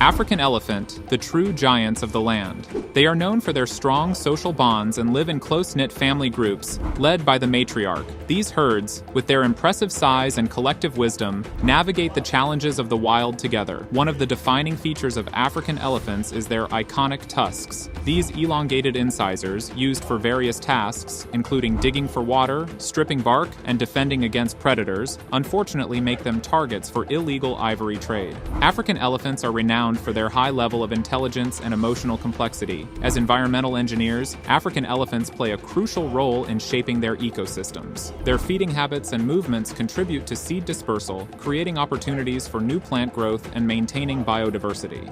African elephant, the true giants of the land. They are known for their strong social bonds and live in close-knit family groups, led by the matriarch. These herds, with their impressive size and collective wisdom, navigate the challenges of the wild together. One of the defining features of African elephants is their iconic tusks. These elongated incisors, used for various tasks, including digging for water, stripping bark, and defending against predators, unfortunately make them targets for illegal ivory trade. African elephants are renowned for their high level of intelligence and emotional complexity. As environmental engineers, African elephants play a crucial role in shaping their ecosystems. Their feeding habits and movements contribute to seed dispersal, creating opportunities for new plant growth and maintaining biodiversity.